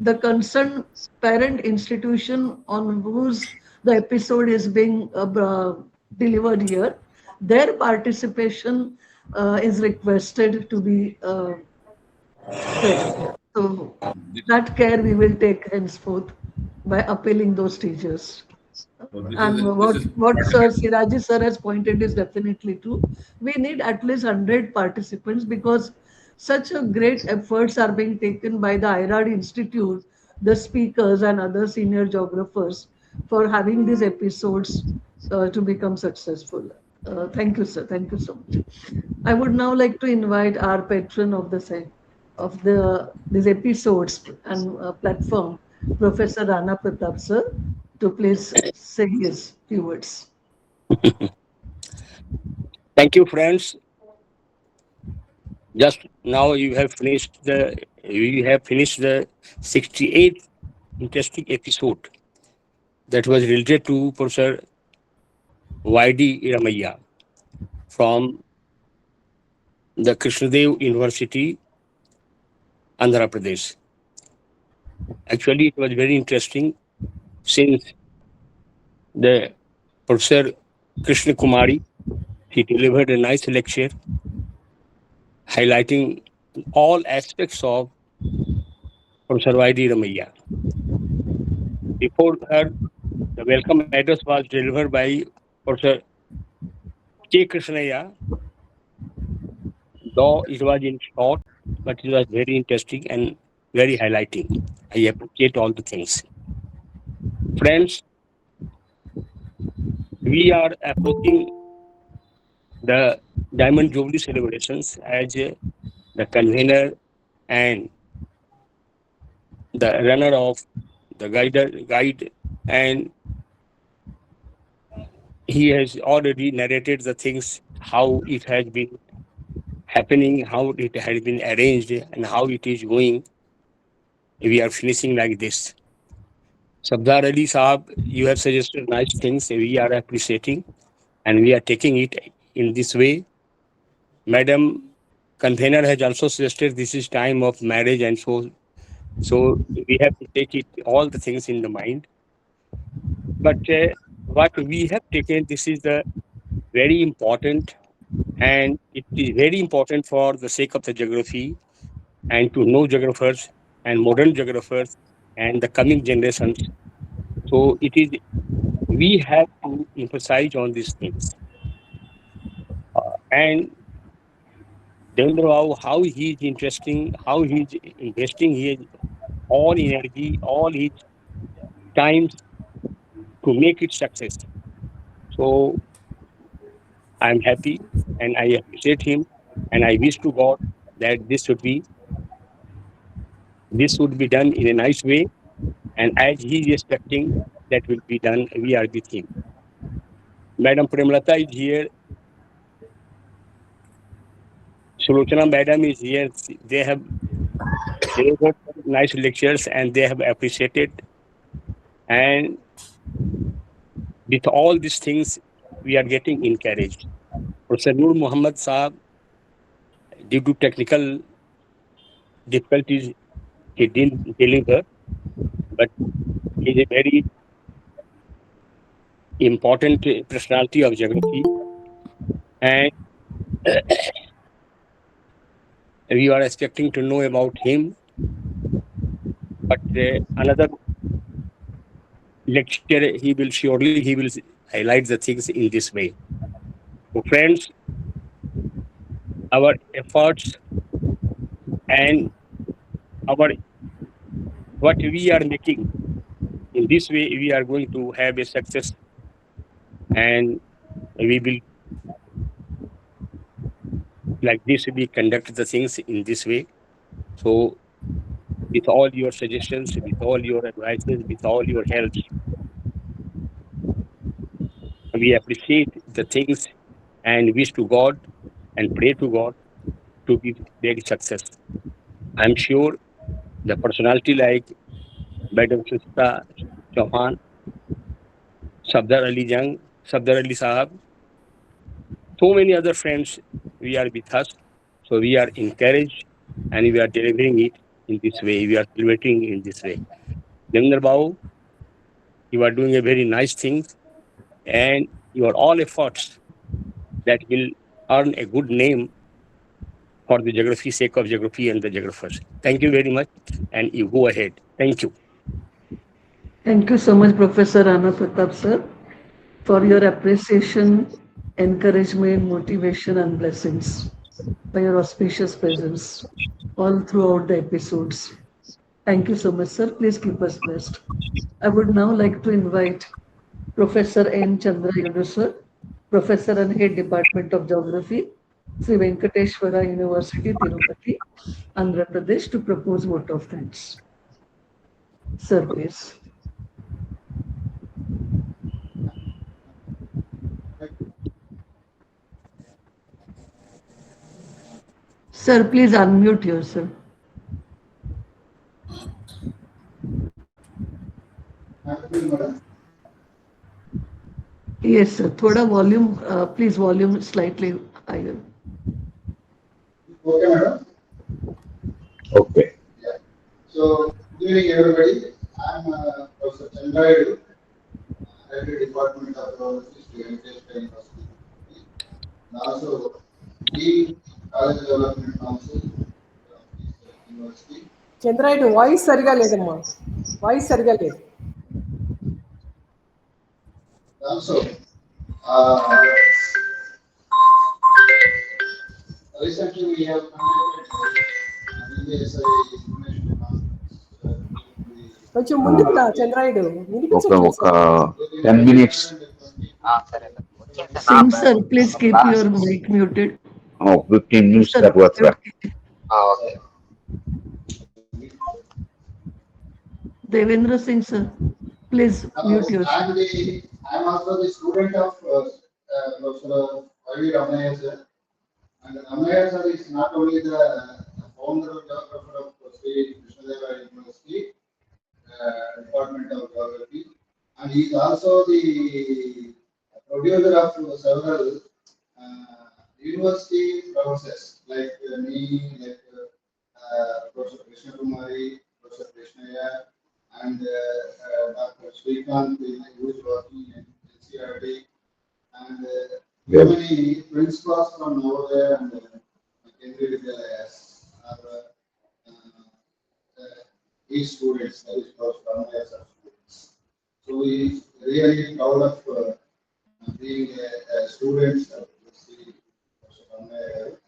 the concerned parent institution on whose the episode is being delivered here, their participation is requested to be there. So that care we will take henceforth by appealing those teachers. So this And is this is what Sir pertinent. Siraji sir has pointed is definitely true. We need at least 100 participants, because such a great efforts are being taken by the IRAD Institute, the speakers and other senior geographers for having these episodes to become successful. Thank you, sir. Thank you so much. I would now like to invite our patron of the these episodes and platform, Professor Rana Pratap sir, to please say his few words. Thank you, friends. Just now you have finished the 68th interesting episode that was related to Professor Y.D. Ramaiya from the Krishnadev University, Andhra Pradesh. Actually, it was very interesting since the Professor Krishna Kumari, he delivered a nice lecture highlighting all aspects of Professor Y.D. Ramaiya. Before her, the welcome address was delivered by Professor K. Krishnaya, though it was in short, but it was very interesting and very highlighting. I appreciate all the things. Friends, we are approaching the Diamond Jubilee celebrations as the convener and the runner of the guide, and he has already narrated the things, how it has been happening, how it has been arranged, and how it is going. We are finishing like this. Sabdar Ali Saab, you have suggested nice things. We are appreciating. and we are taking it in this way. Madam convener has also suggested this is time of marriage, and so we have to take it all the things in the mind. But what we have taken, this is the very important, and it is very important for the sake of the geography and to know geographers and modern geographers and the coming generations. So it is we have to emphasize on these things. And Devendra Rao, how he is interesting, how he is investing his all energy, all his times to make it success. So I'm happy and I appreciate him, and I wish to God that this would be done in a nice way, and as he is expecting, that will be done. We are with him. Madam Premlata is here. Sulochana Madam is here. They have delivered nice lectures and they have appreciated. And with all these things, we are getting encouraged. Professor Nur Muhammad Saab, due to technical difficulties, he didn't deliver, but he is a very important personality of geography. And we are expecting to know about him. But another lecture, he will highlight the things in this way. So friends, our efforts and our what we are making in this way, we are going to have a success, and we will like this we conduct the things in this way. So with all your suggestions, with all your advices, with all your helps, we appreciate the things and wish to God and pray to God to give their success. I'm sure the personality like Madam Sista Chauhan, Sabdar Ali Jang, Sabdar Ali Sahab, so many other friends, we are with us. So we are encouraged and we are delivering it in this way. We are celebrating in this way. Devendra Babu, you are doing a very nice thing, and your all efforts that will earn a good name for the geography sake of geography and the geographers. Thank you very much, and you go ahead. Thank you. Thank you so much, Professor Rana Pratap sir, for your appreciation, encouragement, motivation, and blessings by your auspicious presence all throughout the episodes. Thank you so much, sir. Please keep us blessed. I would now like to invite Professor N. Chandra Yudu, sir, Professor and Head Department of Geography, Sri Venkateshwara University, Tirupati, Andhra Pradesh, to propose vote of thanks. Sir, please. Sir, please unmute yourself. Yes, sir. Thoda volume, please volume slightly higher. Okay, madam. Okay. Yeah. So, good evening, everybody. I'm Professor Chandra, Head Department of Geography, Sri Venkateshwara University, and also Dean College Development Council of this university. Chandrayudu voice సరిగా లేదమ్మా, voice సరిగా లేదు. Also, recently we have conducted BSI information conference. కొంచెం ముందుకు రా చంద్రాయుడు, వినిపించట్లేదు ఒక 10 minutes. Singh, sir, please keep your mic muted. 15 minutes Sir, తర్వాత mute कीजिए. Devendra Singh, sir, please mute yourself. I'm also the student of Professor I.V. Ramaya, sir. And Ramaya, sir, is not only the founder of geographer of Sri Krishnadeva University, Department of Geography, and he is also the producer of several university professors like me, like Professor Krishna Kumari, Professor Krishnaya, and Dr. Srikanth, who is working in NCRT, and many principals from Navodaya and Kendriya Vidyalayas are these students, that is from students. So we really proud of being a student of the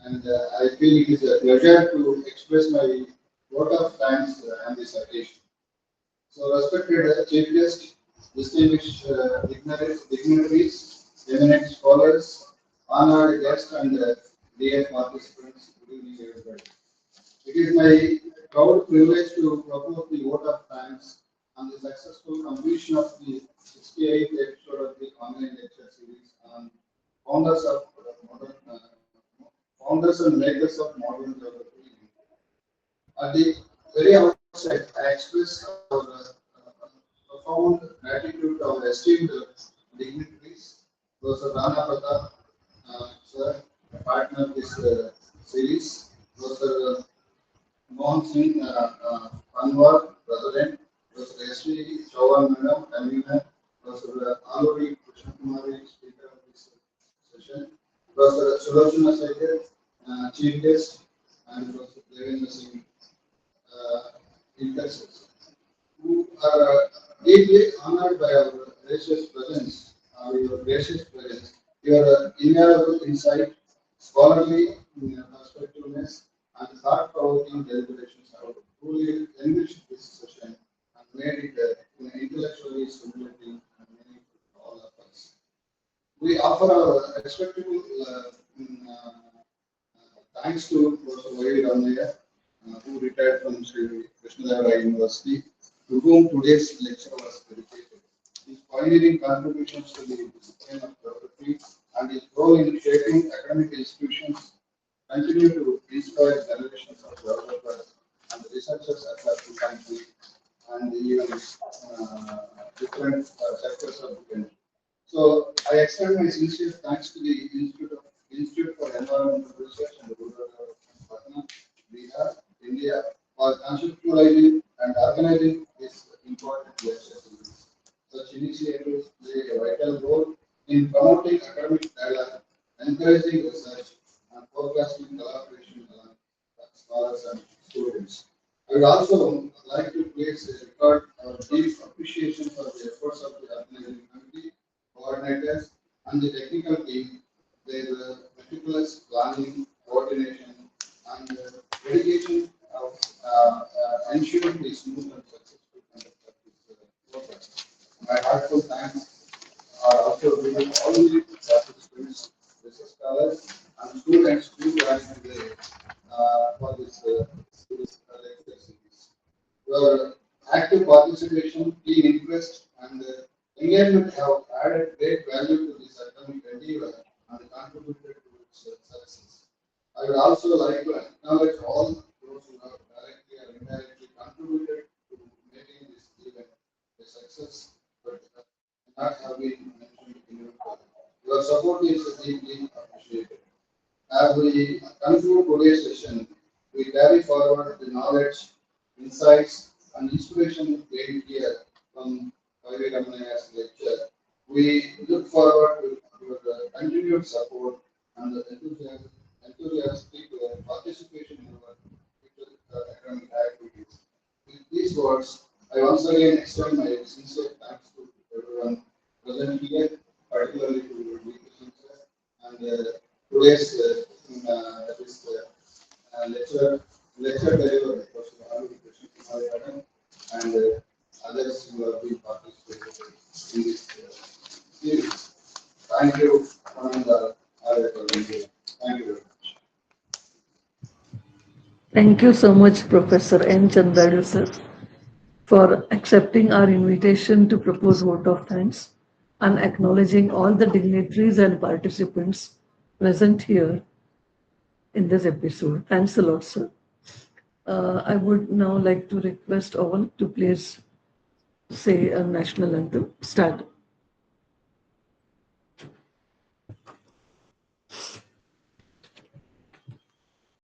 and I feel it is a pleasure to express my vote of thanks on this occasion. So, respected chief guest, distinguished dignitaries, eminent scholars, honored guests, and dear participants, good evening, everybody. It is my proud privilege to propose the vote of thanks on the successful completion of the 68th episode of the online lecture series on founders of founders and makers of modern geography. At the very outset, I express our profound gratitude to our esteemed dignitaries, Professor Rana Pratap, sir, partner of this series, Professor Mohan Singh Panwar, President, Professor S.V. Chauhan Madam, Convener, Professor Aluri Krishna Kumari, Speaker of this session, Professor Sulochana Sekhar, Chief Guest, and Professor Devendra Singh, intercessors, who are deeply honored by our gracious presence, your gracious presence, your invaluable insight, scholarly perspectiveness, and thought-provoking deliberations have truly enriched this session and made it intellectually stimulating and meaningful to all of us. We offer our respectful thanks to Professor Y. Ramaya, who retired from Sri Krishnadevara University, to whom today's lecture was dedicated. His pioneering contributions to the discipline of geography and his role in shaping academic institutions continue to inspire generations of developers and researchers across the country and even different sectors of the country. So I extend my sincere thanks to the Institute for Environmental Research and Rural Development, Patna, Bihar, India, for conceptualizing and organizing this important lecture series. Such initiatives play a vital role in promoting academic dialogue, encouraging research, and forecasting collaboration among scholars and students. I would also like to place a record our deep appreciation for the efforts of the organizing committee, coordinators, and the technical team. Their meticulous planning, coordination, and dedication of ensuring the smooth and successful conduct of this program. My heartfelt thanks are also given all the participants, research scholars, and students who joined today for this lecture series. Your active participation, keen interest, and engagement have added great value to this academic endeavor and contributed to its success. I would also like to acknowledge all those who have directly or indirectly contributed to making this event a success, but not have been mentioned in your call. Your support is deeply appreciated. As we conclude today's session, we carry forward the knowledge, insights, and inspiration gained here from Vairi Ramanaya's lecture. We look forward to your continued support and the enthusiastic participation in our future academic activities. With these words, I once again extend my sincere thanks to everyone present here, particularly to your education and today's this, lecture delivery Professor Aluri Krishna Kumari Madam and others who have been participating in this series. Thank you, Ananda. Thank you very much. Thank you so much, Professor N. Chandradu, sir, for accepting our invitation to propose vote of thanks and acknowledging all the dignitaries and participants present here in this episode. Thanks a lot, sir. I would now like to request all to please say a national anthem. Start.